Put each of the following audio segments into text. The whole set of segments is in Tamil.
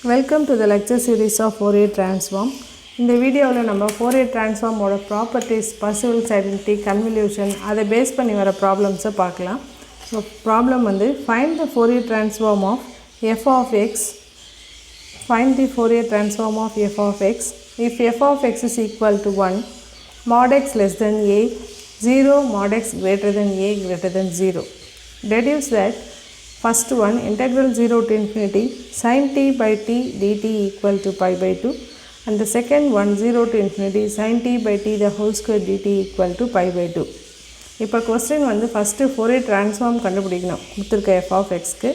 Welcome to the lecture series of Fourier transform. In the video நம்ம Fourier transform ஓட properties, Parseval's identity, convolution அதை பேஸ் பண்ணி வர problems பார்க்கலாம். So problem வந்து find the Fourier transform of f of x. Find the Fourier transform of f of x. If f of x is equal to 1, mod x less than a, 0 mod x greater than a greater than 0. Deduce that first one integral 0 to infinity sin t by t dt equal to pi by 2 and the second one 0 to infinity sin t by t the whole square dt equal to pi by 2. இப்போ question வந்து first Fourier transform கண்டுபிடிக்கணும் கொடுத்திருக்க f of x க்கு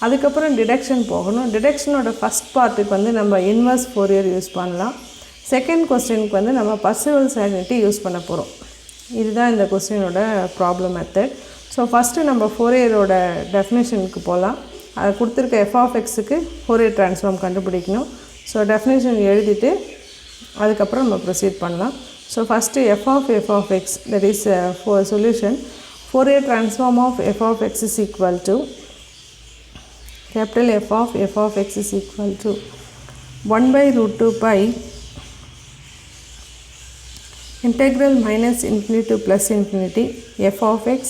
அதுக்கப்புறம் டிடக்ஷன் போகணும் டிடக்ஷனோட ஃபர்ஸ்ட் பார்ட்டுக்கு வந்து நம்ம இன்வர்ஸ் Fourier யூஸ் பண்ணலாம் செகண்ட் क्वेश्चनக்கு வந்து நம்ம Parseval's identity யூஸ் பண்ண போறோம் இதுதான் இந்த क्वेश्चनோட ப்ராப்ளம் மெத்தட் So first நம்ம Fourierோட டெஃபினிஷனுக்கு போலாம் அது கொடுத்திருக்க f of x க்கு Fourier transform கண்டுபிடிக்கணும் So definition எழுதிட்டு அதுக்கு அப்புறம் நம்ம ப்ரோசீட் பண்ணலாம் So first f of x that is for solution Fourier transform of f of x is equal to capital f of x is equal to 1 by root 2 pi integral minus infinity to plus infinity f of x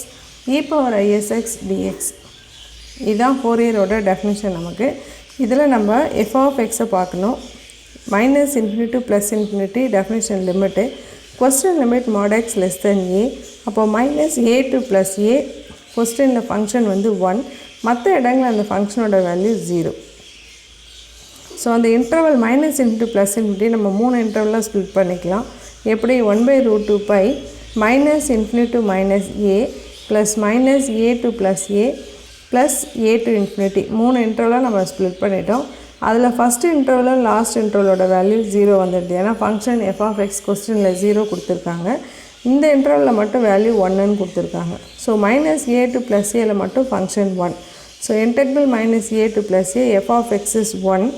e power isx dx இதான் Fourierோட டெஃபினிஷன் நமக்கு இதில் நம்ம f of x பார்க்கணும் minus infinity to plus infinity definition limit question limit mod x less than a அப்போ minus a to plus a questionல ஃபங்க்ஷன் வந்து 1 மற்ற இடங்களில் அந்த ஃபங்க்ஷனோட வேல்யூ 0 ஸோ அந்த interval minus infinity plus infinity நம்ம 3 இன்டர்வலாக ஸ்ப்ளிட் பண்ணிக்கலாம் எப்படி 1 by root 2 pi minus infinity to minus a plus minus a to plus a plus a to infinity 3 இன்டர்வலாக நம்ம ஸ்ப்ளிட் பண்ணிட்டோம் அதில் ஃபஸ்ட் இன்டர்வலும் லாஸ்ட் இன்டர்வலோட வேல்யூ 0 வந்துடுது ஏன்னா ஃபங்க்ஷன் f of x கொஸ்டினில் 0 கொடுத்துருக்காங்க இந்த இன்டர்வலில் மட்டும் வேல்யூ 1ன்னு கொடுத்துருக்காங்க so minus a to plus aல மட்டும் function 1 so integral minus a to plus a f of x is 1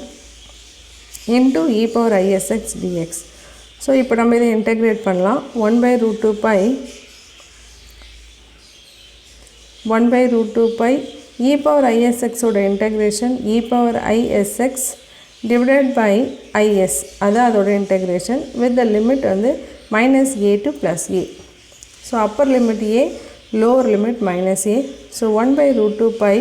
into e power isx dx so இப்போ நம்ம இதை இன்டெகிரேட் பண்ணலாம் 1 by root 2 pi 1 by root 2 pi e power isx ஓட integration e power isx divided by is அதான் அதோட integration with the limit வந்து minus a to plus a so upper limit a lower limit minus a so 1 by root 2 pi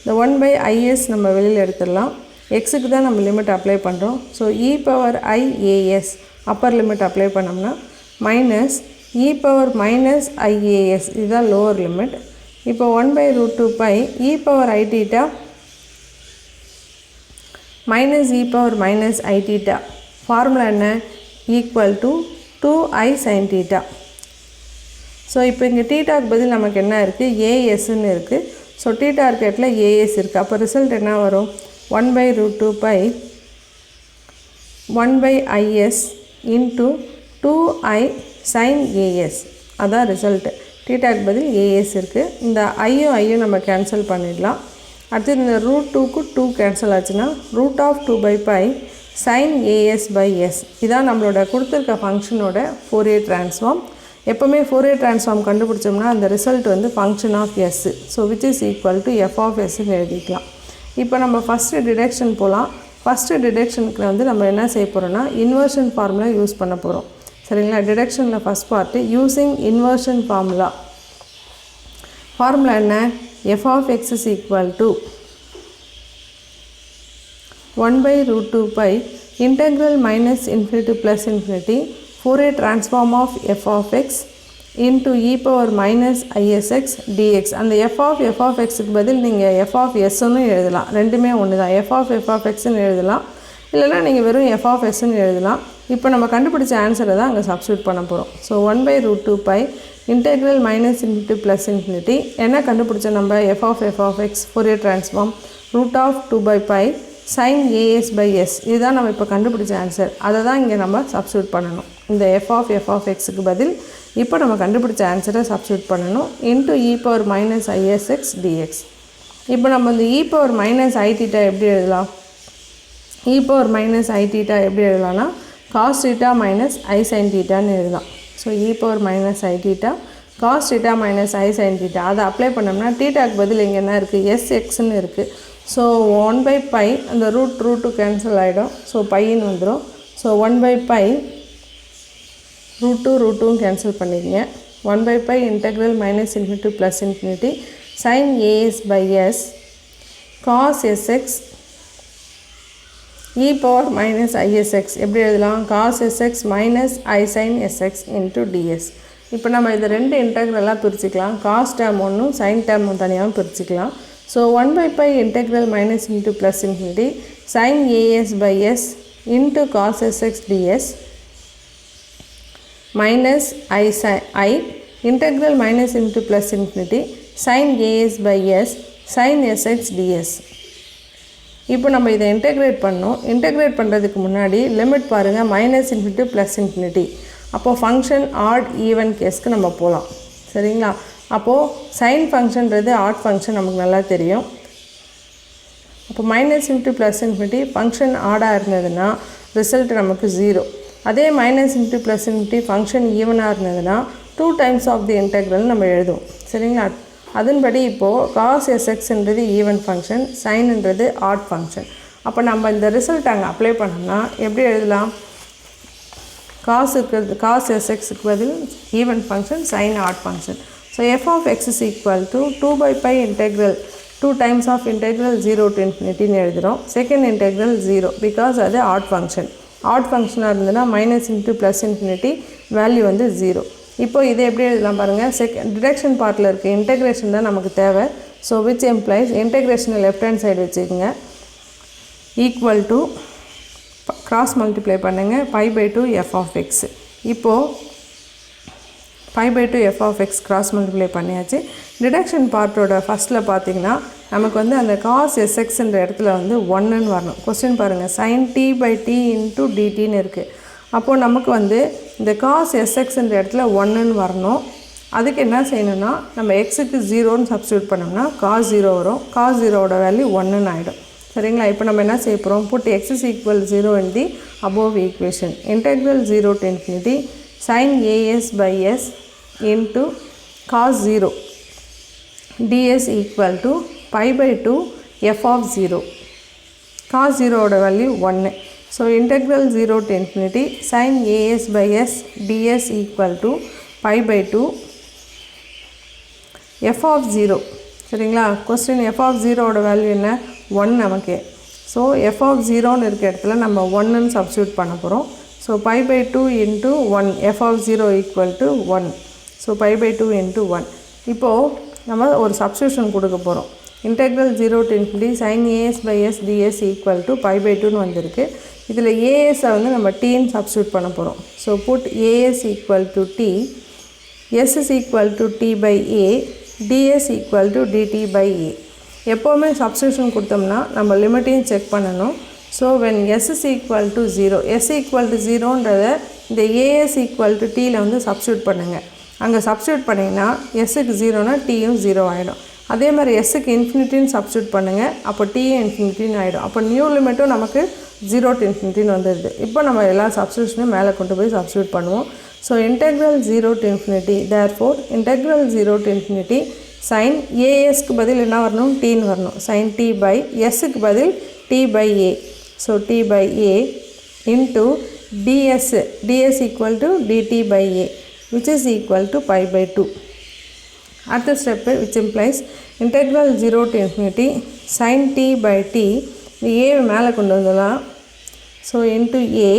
the 1 by is நம்ம வெளியில் எடுத்துடலாம் xக்கு தான் நம்ம லிமிட் அப்ளை பண்ணுறோம் so e power ias upper limit apply பண்ணோம்னா minus e power minus ias இதுதான் lower limit இப்போ 1 by root 2 pi e power I theta minus e power minus I theta formula என்ன equal to 2i sin theta so இப்போ இங்கே தீட்டாக்கு பதில் நமக்கு என்ன இருக்குது asன்னு இருக்குது ஸோ தீட்டா இருக்க இடத்துல as இருக்குது அப்போ ரிசல்ட் என்ன வரும் 1 by root 2 pi 1 by is into 2i sin as அதான் ரிசல்ட் தீட்டாக்கு பதில் as இருக்குது இந்த ஐயும் நம்ம கேன்சல் பண்ணிடலாம் அடுத்து இந்த ரூட் 2க்கு 2 கேன்சல் ஆச்சுன்னா root of 2 by pi sin as by s இதான் நம்மளோட கொடுத்துருக்க ஃபங்க்ஷனோட Fourier transform எப்போவுமே Fourier transform கண்டுபிடிச்சோம்னா அந்த ரிசல்ட் வந்து function of s so which is equal to f of sன்னு எழுதிக்கலாம் இப்போ நம்ம ஃபஸ்ட்டு டிடக்ஷன் போகலாம் ஃபஸ்ட்டு டிடக்ஷனுக்கு வந்து நம்ம என்ன செய்ய போகிறோம்னா இன்வர்ஷன் ஃபார்முலா யூஸ் பண்ண போகிறோம் சரிங்களா டிடக்ஷனில் first part using inversion formula என்ன f of x is equal to 1 by root 2 pi integral minus infinity to plus infinity Fourier transform of f of x into e power minus isx dx அந்த f of x க்கு பதில் நீங்கள் f of sன்னு எழுதலாம் ரெண்டுமே ஒன்று தான் f of xன்னு எழுதலாம் இல்லைனா நீங்கள் வெறும் f of sன்னு எழுதலாம் இப்போ நம்ம கண்டுபிடிச்ச ஆன்சரை தான் அங்கே சப்ஸ்டியூட் பண்ண போகிறோம் so 1 by root 2 pi integral minus infinity to plus infinity என்ன கண்டுபிடிச்ச நம்ம f of x Fourier transform root of 2 by pi sin as by s இதுதான் நம்ம இப்போ கண்டுபிடிச்ச ஆன்சர் அதை தான் இங்கே நம்ம சப்ஸ்டியூட் பண்ணணும் இந்த f of xக்கு பதில் இப்போ நம்ம கண்டுபிடிச்ச ஆன்சரை சப்ஸ்டியூட் பண்ணணும் into e power minus isx dx இப்போ நம்ம இந்த e power minus I theta எப்படி எழுதலாம் e power minus I theta எப்படி எழுதலாம்னா cos theta minus I sin theta ன்னு எழுதலாம் so e power minus I theta cos theta minus I sin theta அதை அப்ளை பண்ணோம்னா தீட்டாக்கு பதில் இங்கே என்ன இருக்குது sxன்னு இருக்குது. ஸோ 1/π அந்த ரூட் கேன்சல் ஆகிடும். ஸோ பைன்னு வந்துடும். ஸோ 1/π √2 கேன்சல் பண்ணிக்கங்க. 1/π integral minus infinity to plus infinity sin as by s cos sx e power minus isx எப்படி எழுதலாம் cos sx minus I sin sx into ds. இப்போ நம்ம இதை ரெண்டு இன்டெக்ரலாக பிரிச்சுக்கலாம். cos டேர்ம் ஒன்றும் sin டேர்ம் தனியாகவும் பிரிச்சுக்கலாம். So 1/π integral minus into plus infinity sin as by s into cos sx ds minus I integral minus into plus infinity sin as by s sin sx ds. இப்போ நம்ம இதை இன்டெகிரேட் பண்ணோம். இன்டெகிரேட் பண்ணுறதுக்கு முன்னாடி லிமிட் பாருங்கள் மைனஸ் இன்ஃபினிட்டி ப்ளஸ் இன்ஃபினிட்டி. அப்போது ஃபங்க்ஷன் ஆட் ஈவன் கேஸ்க்கு நம்ம போகலாம். சரிங்களா? அப்போது சைன் ஃபங்க்ஷன்றது ஆட் ஃபங்க்ஷன் நமக்கு நல்லா தெரியும். அப்போ minus into plus infinity function ஆடாக இருந்ததுன்னா ரிசல்ட் நமக்கு 0. அதே minus into plus infinity function ஈவனாக இருந்ததுன்னா 2 டைம்ஸ் ஆஃப் தி இன்டெக்ரல் நம்ம எழுதுவோம். சரிங்களா? அதன்படி இப்போது cos sxன்றது ஈவன் ஃபங்க்ஷன், சைன்ன்றது ஆட் ஃபங்க்ஷன். அப்போ நம்ம இந்த ரிசல்ட் அங்கே அப்ளை பண்ணோம்னா எப்படி எழுதலாம்? cos sxக்கு பதில் even function, sine odd function. So f of x is equal to 2/π integral 2 times of integral 0 to infinity எழுதுகிறோம். செகண்ட் இன்டெக்ரல் 0 பிகாஸ் அது ஆட் ஃபங்க்ஷன். ஆட் ஃபங்க்ஷனாக இருந்ததுன்னா minus into plus infinity value வந்து 0. இப்போ இதை எப்படி எழுதலாம் பாருங்கள். டிடக்ஷன் பார்ட்டில் இருக்க இன்டெக்ரேஷன் தான் நமக்கு தேவை. ஸோ விச் எம்ப்ளைஸ் இன்டெக்ரேஷனை லெஃப்ட் ஹேண்ட் சைடு வச்சுக்கோங்க. ஈக்குவல் டு கிராஸ் மல்டிப்ளை பண்ணுங்கள் π/2 f of x. இப்போது π/2 f of x cross multiply பண்ணியாச்சு. டிடக்ஷன் பார்ட்டோட ஃபஸ்ட்டில் பார்த்தீங்கன்னா நமக்கு வந்து அந்த cos sxன்ற இடத்துல வந்து 1ன்னு வரணும். கொஸ்டின் பாருங்கள் sin t/t into dtன்னு இருக்குது. அப்போது நமக்கு வந்து இந்த cos sxன்ற இடத்துல 1ன்னு வரணும். அதுக்கு என்ன செய்யணும்னா நம்ம எக்ஸுக்கு 0ன்னு சப்ஸ்டியூட் பண்ணோம்னா cos 0 வரும். cos 0வோட வேல்யூ 1ன்னு ஆகிடும். சரிங்களா? இப்போ நம்ம என்ன செய்ய போகிறோம்? Put x is equal 0 in the above equation. Integral 0 to infinity sin as by s into cos 0 ds equal to π/2 f of 0. cos 0வோட value 1. So integral 0 to infinity sin as by s ds equal to π/2 f of 0. சரிங்களா? கொஸ்டின் f of 0வோட வேல்யூ என்ன? 1 நமக்கு. ஸோ f of 0ன்னு இருக்க இடத்துல நம்ம 1ன்னு சப்ஸ்டியூட் பண்ண போகிறோம். So π/2 into 1 f of 0 equal to 1. So π/2 into 1. இப்போது நம்ம ஒரு சப்ஸ்டியூஷன் கொடுக்க போகிறோம். integral 0 to infinity sin as by s ds equal to π/2ன்னு வந்திருக்கு. இதில் as வந்து நம்ம tன்னு சப்ஸ்டியூட் பண்ண போகிறோம். So put as equal to t, s is equal to t by a, ds equal to dt by a. எப்போவுமே சப்ஸ்டியூஷன் கொடுத்தோம்னா நம்ம லிமிட்டையும் செக் பண்ணணும். So when s is equal to 0, s equal to 0ன்றதை இந்த as equal to tயில் வந்து சப்ஸ்டியூட் பண்ணுங்கள். அங்கே சப்ஸ்டியூட் பண்ணிங்கன்னா எஸ்ஸுக்கு 0னா டீயும் 0 ஆகிடும். அதே மாதிரி எஸ்ஸுக்கு இன்ஃபினிட்டின்னு சப்ஸ்டியூட் பண்ணுங்கள். அப்போ டீயும் இன்ஃபினிட்டின்னு ஆகிடும். அப்போ நியூ லிமிட்டும் நமக்கு 0 to infinity வந்துடுது. இப்போ நம்ம எல்லா சப்ஸ்டியூஷனையும் மேலே கொண்டு போய் சப்ஸ்டியூட் பண்ணுவோம். So integral 0 to infinity, therefore integral 0 to infinity sin asக்கு பதில் என்ன வரணும்? tன்னு வரணும். sin t by sக்கு பதில் t by a. So t by a into ds equal to dt by a, which is equal to π/2. அடுத்த step which implies integral 0 to infinity sin t by t, a மேலே கொண்டு வந்துடலாம். So into a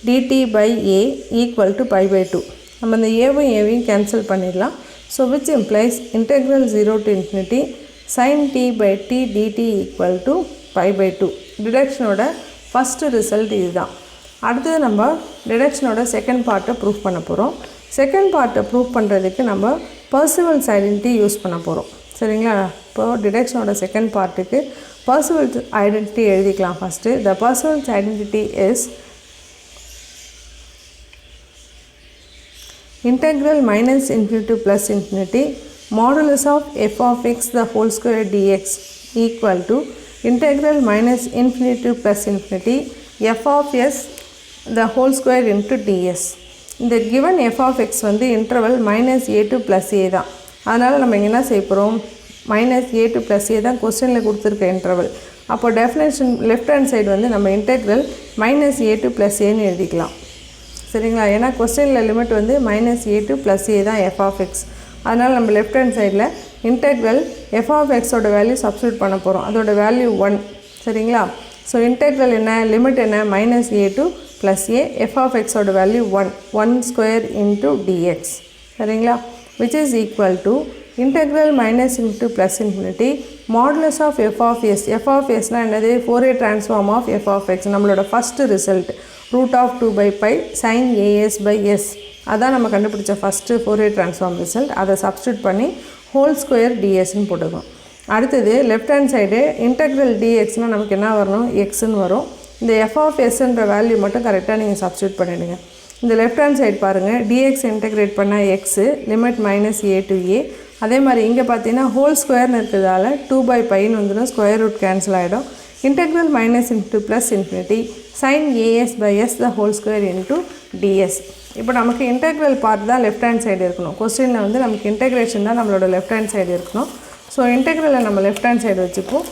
dt by a equal to π/2. நம்ம இந்த ஏவையும் கேன்சல் பண்ணிடலாம். So which implies integral 0 to infinity sin t by t dt equal to π/2. டிடக்ஷனோட ஃபஸ்ட்டு ரிசல்ட் இதுதான். அடுத்தது நம்ம டிடக்ஷனோட செகண்ட் பார்ட்டை ப்ரூஃப் பண்ண போகிறோம். செகண்ட் பார்ட்டை ப்ரூஃப் பண்ணுறதுக்கு நம்ம பர்சிவல்ஸ் ஐடென்டிட்டி யூஸ் பண்ண போகிறோம். சரிங்களா? இப்போது டிடக்ஷனோட செகண்ட் பார்ட்டுக்கு பர்சிவல்ஸ் ஐடென்டிட்டி எழுதிக்கலாம். First the Parseval's identity is integral minus infinity to plus infinity modulus of f of x the whole square dx equal to integral minus infinity to plus infinity f of s the whole square into ds. இந்த given f of x வந்து இன்டர்வல் -a to +a தான். அதனால் நம்ம இங்கே என்ன செய்ய போகிறோம், -a to +a தான் கொஸ்டினில் கொடுத்துருக்க இன்டர்வல். அப்போ டெஃபினேஷன் லெஃப்ட் ஹேண்ட் சைடு வந்து நம்ம இன்டெக்ரல் -a to +aன்னு எழுதிக்கலாம். சரிங்களா, ஏன்னா கொஸ்டினில் லிமிட் வந்து -a to +a தான் f of x. அதனால் நம்ம லெஃப்ட் ஹேண்ட் சைடில் இன்டெக்ரல் f of xோட வேல்யூ சப்ஸ்டியூட் பண்ண போகிறோம். அதோட வேல்யூ 1. சரிங்களா, ஸோ இன்டெக்ரல் என்ன, லிமிட் என்ன, -a to +a, f of xோட வேல்யூ 1 square into dx. சரிங்களா, which is equal to integral minus into plus infinity modulus of f of s. f of s na என்னது, Fourier transform of f of x. நம்மளோட first result root of 2/pi sin as by s. அதான் நம்ம கண்டுபிடிச்ச ஃபஸ்ட்டு Fourier transform ரிசல்ட். அதை சப்ஸ்டியூட் பண்ணி ஹோல் ஸ்கொயர் dsன்னு போட்டுக்கோம். அடுத்தது லெஃப்ட் ஹேண்ட் சைடு இன்டெக்ரல் dxனால் நமக்கு என்ன வரணும், எக்ஸ்ன்னு வரும். இந்த f of sன்ற வேல்யூ மட்டும் கரெக்டாக நீங்கள் சப்ஸ்டியூட் பண்ணிவிடுங்க. இந்த லெஃப்ட் ஹேண்ட் சைடு பாருங்கள், dx இன்டெகிரேட் பண்ணால் x, limit -a to a. அதே மாதிரி இங்கே பார்த்தீங்கன்னா ஹோல் ஸ்கொயர்னு இருக்கிறதால 2/πன்னு வந்துடும், ஸ்கொயர் ரூட் கேன்சல் ஆகிடும். Integral minus into plus infinity sin as by s the whole square into ds. இப்போ நமக்கு இன்டெக்ரல் பார்ட் தான் லெஃப்ட் ஹேண்ட் சைடு இருக்கணும். கொஸ்டினில் வந்து நமக்கு இன்டெகிரேஷன் தான் நம்மளோட லெஃப்ட் ஹேண்ட் சைடு இருக்கணும். ஸோ இன்டெக்ரலை நம்ம லெஃப்ட் ஹேண்ட் சைடு வச்சுப்போம்.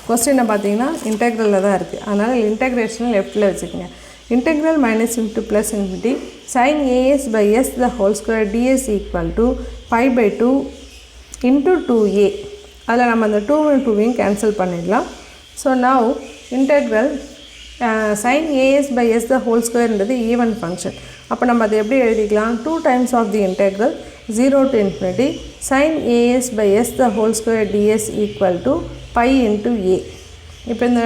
கொஸ்டினை பார்த்தீங்கன்னா இன்டெக்ரலில் தான் இருக்குது, அதனால் இன்டெகிரேஷனை லெஃப்ட்டில் வச்சுக்கோங்க. integral minus into plus infinity sin as by s the whole square ds equal to pi by 2 into 2a. அதில் நம்ம அந்த 2 cancel பண்ணிடலாம். So now integral sin as by s the whole square என்றது even function. அப்போ நம்ம அதை எப்படி எழுதிக்கலாம், 2 times of the integral 0 to infinity sin as by s the whole square ds equal to pi into a. இப்போ இந்த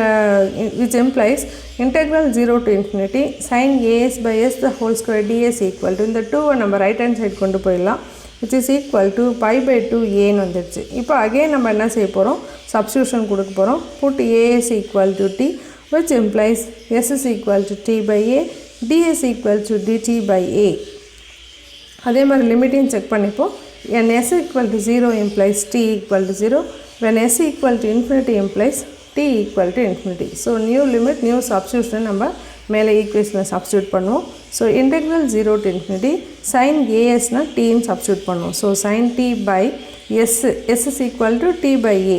which implies integral 0 to infinity sin as by s the whole square ds equal to இந்த 2 நம்ம ரைட் ஹேண்ட் சைடு கொண்டு போயிடலாம், which is equal to pi by 2aன்னு வந்துடுச்சு. இப்போ அகைன் நம்ம என்ன செய்ய போகிறோம், சப்ஸ்டியூஷன் கொடுக்க போகிறோம். put a is equal to t which implies s is equal to t by a, ds equal to dt by a. அதே மாதிரி லிமிட்டையும் செக் பண்ணிப்போம். when s equal to 0 implies t equal to 0, when s equal to infinity implies t equal to infinity. So new limit, new substitution நம்ம மேலே ஈக்குவேஷனில் சப்ஸ்டியூட் பண்ணுவோம். So integral 0 to infinity sin asனா tன்னு சப்ஸ்டியூட் பண்ணுவோம். So sin t by s, s is equal to t by a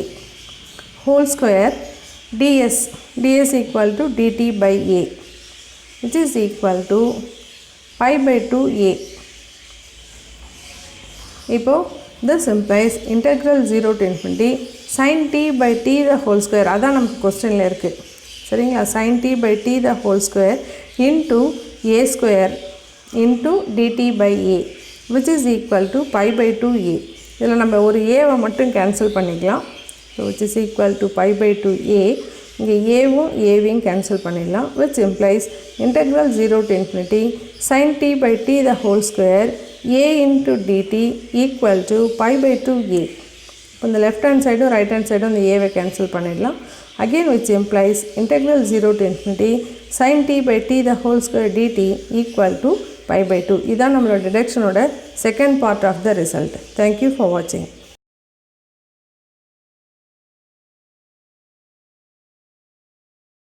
whole square ds, ds equal to dt by a which is equal to pi by 2a. இப்போ this implies integral 0 to infinity sin t by t the whole square, அதான் நமக்கு கொஸ்டினில் இருக்குது. சரிங்களா, sin t by t the whole square into a square into dt by a which is equal to pi by 2a. இதில் நம்ம ஒரு ஏவை மட்டும் கேன்சல் பண்ணிக்கலாம். So which is equal to pi by 2a. இங்கே ஏவும் ஏவையும் கேன்சல் பண்ணிடலாம், which implies integral 0 to infinity sin t by t the whole square a into dt equal to pi by 2a. இப்போ இந்த லெஃப்ட் ஹேண்ட் சைடும் ரைட் ஹேண்ட் சைடும் இந்த ஏவை கேன்சல் பண்ணிடலாம். Again which implies integral 0 to infinity sin t by t the whole square dt equal to pi by 2. இதான் நம்மளோட டிடக்ஷனோட second part of the result. Thank you for வாட்சிங்.